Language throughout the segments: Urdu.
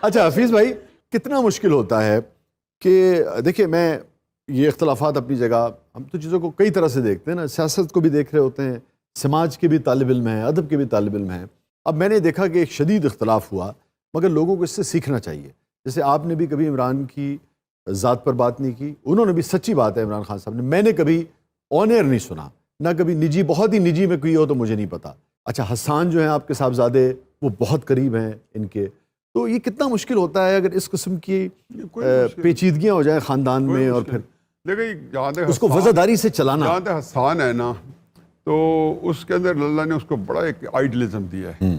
اچھا حفیظ بھائی، کتنا مشکل ہوتا ہے کہ دیکھیں، میں یہ اختلافات اپنی جگہ، ہم تو چیزوں کو کئی طرح سے دیکھتے ہیں نا، سیاست کو بھی دیکھ رہے ہوتے ہیں، سماج کے بھی طالب علم ہیں، ادب کے بھی طالب علم ہیں. اب میں نے دیکھا کہ ایک شدید اختلاف ہوا، مگر لوگوں کو اس سے سیکھنا چاہیے. جیسے آپ نے بھی کبھی عمران کی ذات پر بات نہیں کی، انہوں نے بھی، سچی بات ہے عمران خان صاحب نے، میں نے کبھی آن ایئر نہیں سنا، نہ کبھی نجی، بہت ہی نجی میں کوئی ہو تو مجھے نہیں پتا. اچھا حسان جو ہیں آپ کے صاحبزادے، وہ بہت قریب ہیں ان کے. تو یہ کتنا مشکل ہوتا ہے اگر اس قسم کی پیچیدگیاں ہو جائیں خاندان میں، اور پھر دیکھیں جہاں تک اس کو وزاداری سے چلانا. جہاں تک حسان ہے نا، تو اس کے اندر اللہ نے اس کو بڑا ایک آئیڈیلزم دیا ہے.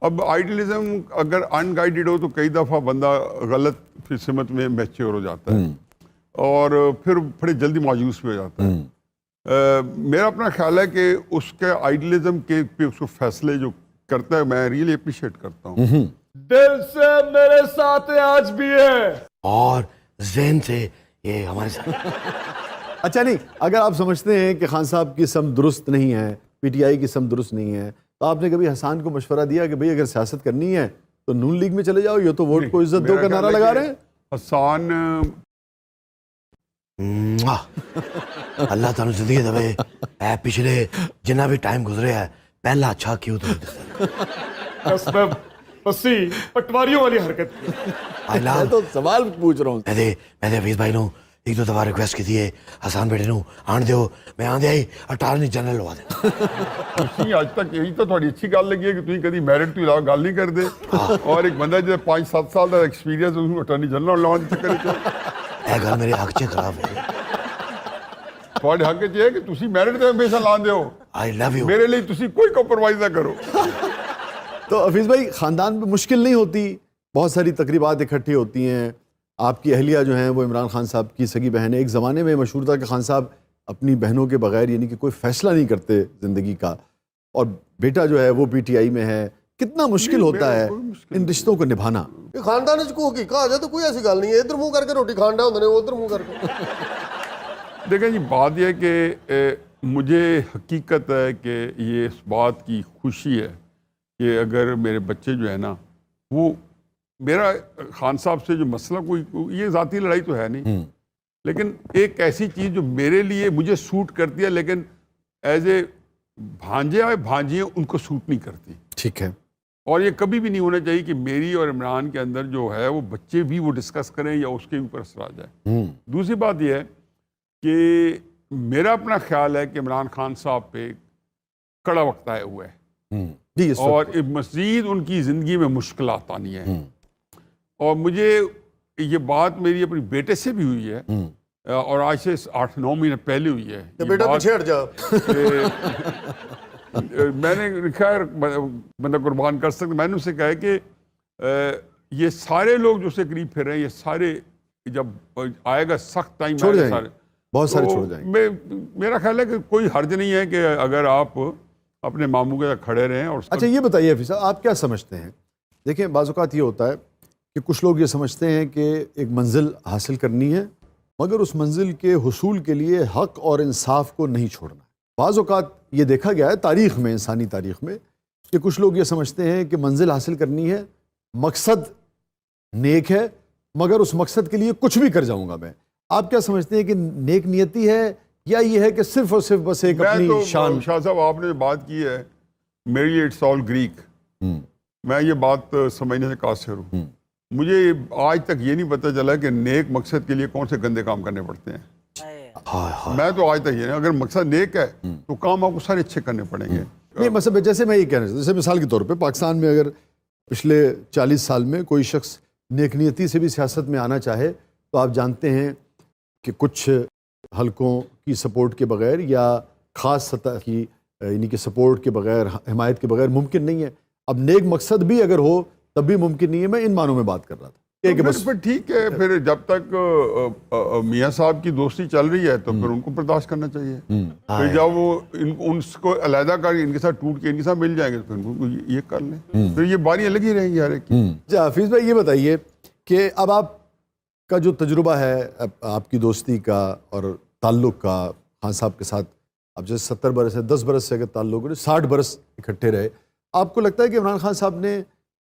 اب آئیڈیلزم اگر ان گائیڈڈ ہو تو کئی دفعہ بندہ غلط سمت میں میچور ہو جاتا ہے اور پھر بڑے جلدی مایوس بھی ہو جاتا ہے. میرا اپنا خیال ہے کہ اس کے آئیڈیلزم کے پہ اس کو فیصلے جو کرتا ہے، میں ریئلی اپریشیٹ کرتا ہوں. دل سے میرے ساتھ آج بھی ہے اور ذہن سے یہ ہمارے ساتھ. اچھا نہیں، اگر آپ سمجھتے ہیں کہ خان صاحب کی سمت درست نہیں ہے، پی ٹی آئی کی سمت درست نہیں ہے، تو آپ نے کبھی حسان کو مشورہ دیا کہ بھئی اگر سیاست کرنی ہے تو نون لیگ میں چلے جاؤ، یہ تو ووٹ کو عزت دو کا نعرہ لگا رہے ہیں؟ حسان اللہ تعالیٰ زندگی دے اے پچھلے جنہ بھی ٹائم گزرے ہے پہلا اچھا کیوں تو پسی پٹواریوں والی حرکت کی. میں تو سوال پوچھ رہا ہوں. میں حفیظ بھائی نو ایک دو دفعہ ریکویسٹ کی تھی حسان بیٹے نو آن دیو، میں آن دیا ہی اٹارنی جنرل لوا دیں. تسی اج تک یہی تو تھوڑی اچھی گل لگی ہے کہ تھی کدی میرٹ تو علاوہ گل نہیں کرتے، اور ایک بندہ جو 5-7 سال کا ایکسپیرینس اس کو اٹارنی جنرل لاؤن دے چکر وچ. اے گل میرے حق چ خراب ہے. تھوڑے حق چ ہے کہ تسی میرٹ تے ہمیشہ lawn Dev. I love you. میرے لیے تسی کوئی کمپرومائز نہ کرو. تو حفیظ بھائی، خاندان میں مشکل نہیں ہوتی؟ بہت ساری تقریبات اکٹھی ہوتی ہیں. آپ کی اہلیہ جو ہیں وہ عمران خان صاحب کی سگی بہن ہے. ایک زمانے میں مشہور تھا کہ خان صاحب اپنی بہنوں کے بغیر یعنی کہ کوئی فیصلہ نہیں کرتے زندگی کا، اور بیٹا جو ہے وہ پی ٹی آئی میں ہے. کتنا مشکل ہوتا ہے ان رشتوں کو نبھانا. خاندان کو کہا جائے تو کوئی ایسی گل نہیں ہے، ادھر منہ کر کے روٹی کھانڈا ہوندے نے، ادھر منہ کر کے. دیکھیں جی، بات یہ ہے کہ مجھے حقیقت ہے کہ یہ اس بات کی خوشی ہے کہ اگر میرے بچے جو ہے نا، وہ میرا خان صاحب سے جو مسئلہ کوئی یہ ذاتی لڑائی تو ہے نہیں، لیکن ایک ایسی چیز جو میرے لیے مجھے سوٹ کرتی ہے لیکن ایز اے بھانجے آئے بھانجیاں ان کو سوٹ نہیں کرتی. ٹھیک ہے. اور یہ کبھی بھی نہیں ہونا چاہیے کہ میری اور عمران کے اندر جو ہے وہ بچے بھی وہ ڈسکس کریں یا اس کے اوپر اثر آ جائے. دوسری بات یہ ہے کہ میرا اپنا خیال ہے کہ عمران خان صاحب پہ کڑا وقت آئے ہوئے ہے اور مزید ان کی زندگی میں مشکلات آنی ہیں. اور مجھے یہ بات میری اپنی بیٹے سے بھی ہوئی ہے، اور آج سے 8-9 مہینے پہلے ہوئی ہے. بیٹا پیچھے ہٹ جا. میں نے خیر بندہ قربان کر سکتا، میں نے اسے کہا ہے کہ یہ سارے لوگ جو اسے قریب پھر رہے ہیں، یہ سارے جب آئے گا سخت ٹائم چھوڑ جائیں گے، سارے بہت سارے چھوڑ جائیں گے. میرا خیال ہے کہ کوئی حرج نہیں ہے کہ اگر آپ اپنے ماموں کے ساتھ کھڑے رہیں. اور اچھا یہ بتائیے حفیظ صاحب، آپ کیا سمجھتے ہیں؟ دیکھیں بعض اوقات یہ ہوتا ہے کہ کچھ لوگ یہ سمجھتے ہیں کہ ایک منزل حاصل کرنی ہے مگر اس منزل کے حصول کے لیے حق اور انصاف کو نہیں چھوڑنا. بعض اوقات یہ دیکھا گیا ہے تاریخ میں، انسانی تاریخ میں، کہ کچھ لوگ یہ سمجھتے ہیں کہ منزل حاصل کرنی ہے، مقصد نیک ہے مگر اس مقصد کے لیے کچھ بھی کر جاؤں گا میں. آپ کیا سمجھتے ہیں کہ نیک نیتی ہے یا یہ ہے کہ صرف اور صرف بس ایک اپنی شان؟ شاہ صاحب آپ نے بات کی ہے، میرے لیے اٹس آل گریک. میں یہ بات سمجھنے سے قاصر ہوں. مجھے آج تک یہ نہیں پتہ چلا کہ نیک مقصد کے لیے کون سے گندے کام کرنے پڑتے ہیں. میں تو آج تک یہ نہیں، اگر مقصد نیک ہے تو کام آپ کو سارے اچھے کرنے پڑیں گے. نہیں مثلا جیسے میں یہ کہہ رہا ہوں، جیسے مثال کے طور پہ پاکستان میں اگر پچھلے 40 سال میں کوئی شخص نیک نیتی سے بھی سیاست میں آنا چاہے تو آپ جانتے ہیں کہ کچھ حلقوں کی سپورٹ کے بغیر یا خاص سطح کی یعنی کہ سپورٹ کے بغیر، حمایت کے بغیر ممکن نہیں ہے. اب نیک مقصد بھی اگر ہو تب بھی ممکن نہیں ہے. میں ان معنوں میں بات کر رہا تھا. پھر ٹھیک ہے، پھر جب تک میاں صاحب کی دوستی چل رہی ہے تو پھر ان کو برداشت کرنا چاہیے. پھر جب وہ ان کو علیحدہ کر ان کے ساتھ ٹوٹ کے ان کے ساتھ مل جائیں گے تو پھر ان کو یہ کر لیں، پھر یہ باریاں لگی رہیں گی ہر ایک کی. حفیظ بھائی یہ بتائیے کہ اب آپ کا جو تجربہ ہے آپ کی دوستی کا اور تعلق کا خان صاحب کے ساتھ، اب جیسے 70 برس ہے، 10 برس سے اگر تعلق ہو 60 برس اکٹھے رہے، آپ کو لگتا ہے کہ عمران خان صاحب نے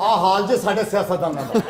ਆ ਹਾਲ ਜੇ ਸਾਡੇ ਸਿਆਸਤਦਾਨਾਂ ਦਾ